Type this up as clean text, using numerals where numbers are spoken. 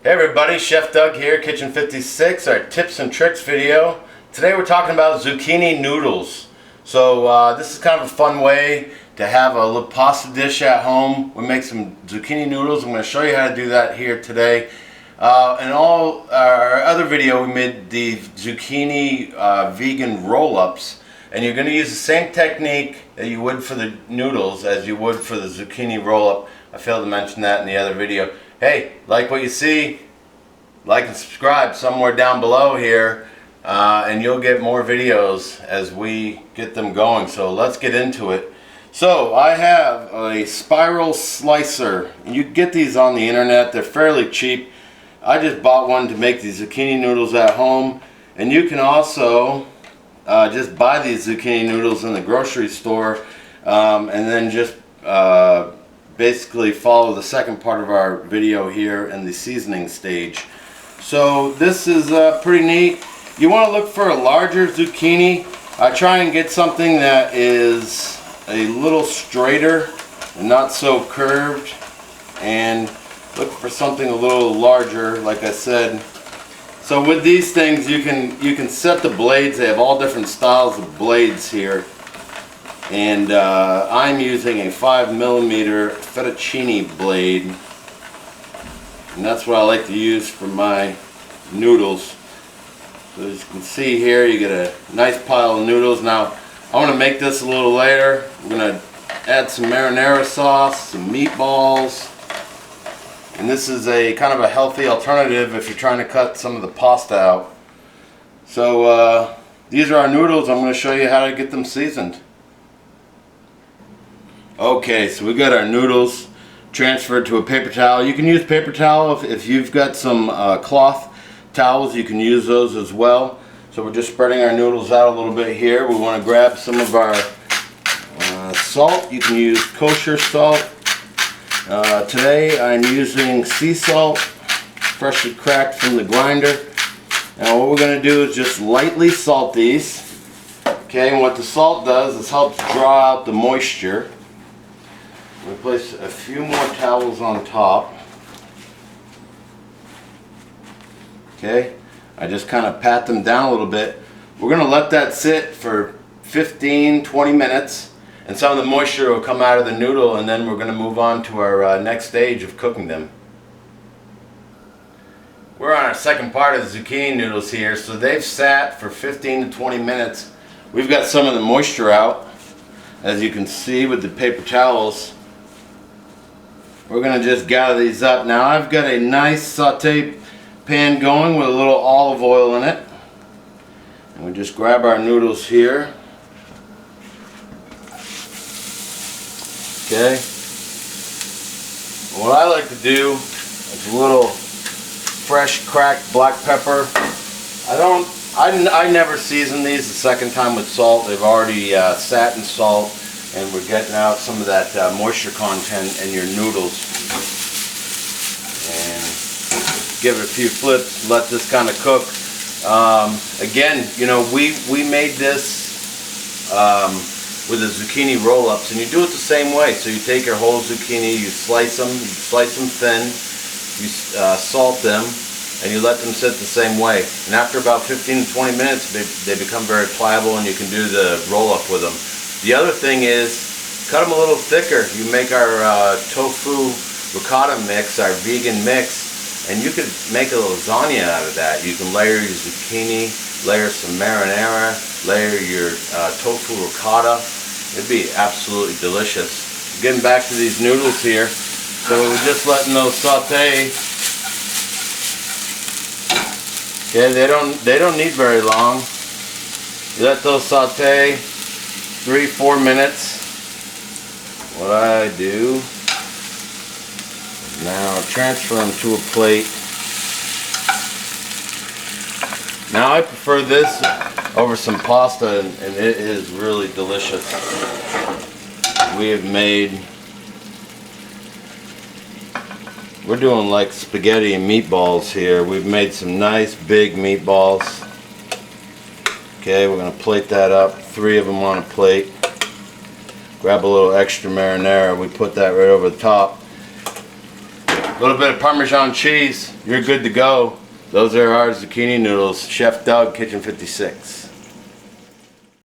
Hey everybody, Chef Doug here, Kitchen 56, our tips and tricks video. Today we're talking about zucchini noodles. So this is kind of a fun way to have a little pasta dish at home. We make some zucchini noodles. I'm going to show you how to do that here today. In all our other video we made the zucchini vegan roll-ups, and you're going to use the same technique that you would for the noodles as you would for the zucchini roll-up. I failed to mention that in the other video. Hey, like what you see, like and subscribe somewhere down below here, and you'll get more videos as we get them going. So let's get into it. So I have a spiral slicer. You get these on the internet. They're fairly cheap. I just bought one to make these zucchini noodles at home, and you can also just buy these zucchini noodles in the grocery store, and then just basically follow the second part of our video here in the seasoning stage. So this is pretty neat. You want to look for a larger zucchini. I try and get something that is a little straighter and not so curved, and look for something a little larger, like I said. So with these things you can set the blades. They have all different styles of blades here. And I'm using a 5mm fettuccine blade, and that's what I like to use for my noodles. So as you can see here, you get a nice pile of noodles. Now I want to make this a little later. I'm going to add some marinara sauce, some meatballs, and this is a kind of a healthy alternative if you're trying to cut some of the pasta out. So these are our noodles. I'm going to show you how to get them seasoned. Okay, so we got our noodles transferred to a paper towel. You can use paper towel if you've got some cloth towels. You can use those as well. So we're just spreading our noodles out a little bit here. We want to grab some of our salt. You can use kosher salt. Today I'm using sea salt, freshly cracked from the grinder. Now what we're going to do is just lightly salt these. Okay, and what the salt does is helps draw out the moisture. We place a few more towels on top. Okay, I just kind of pat them down a little bit. We're going to let that sit for 15-20 minutes, and some of the moisture will come out of the noodle, and then we're going to move on to our next stage of cooking them. We're on our second part of the zucchini noodles here, so they've sat for 15-20 minutes. We've got some of the moisture out, as you can see with the paper towels. We're going to just gather these up. Now I've got a nice saute pan going with a little olive oil in it. And we just grab our noodles here. Okay. What I like to do is a little fresh cracked black pepper. I never season these the second time with salt. They've already sat in salt, and we're getting out some of that moisture content in your noodles. And give it a few flips, let this kind of cook. Again, you know, we made this with the zucchini roll-ups, and you do it the same way. So you take your whole zucchini, you slice them thin, you salt them, and you let them sit the same way. And after about 15-20 minutes, they become very pliable, and you can do the roll-up with them. The other thing is, cut them a little thicker. You make our tofu ricotta mix, our vegan mix, and you could make a lasagna out of that. You can layer your zucchini, layer some marinara, layer your tofu ricotta. It'd be absolutely delicious. Getting back to these noodles here, so we're just letting those saute. Okay, they don't need very long. You let those saute 3-4 minutes. What I do now, transfer them to a plate. Now I prefer this over some pasta, and it is really delicious. We're doing like spaghetti and meatballs here. We've made some nice big meatballs. Okay, we're going to plate that up. 3 of them on a plate. Grab a little extra marinara. We put that right over the top. A little bit of Parmesan cheese, you're good to go. Those are our zucchini noodles. Chef Doug, Kitchen 56.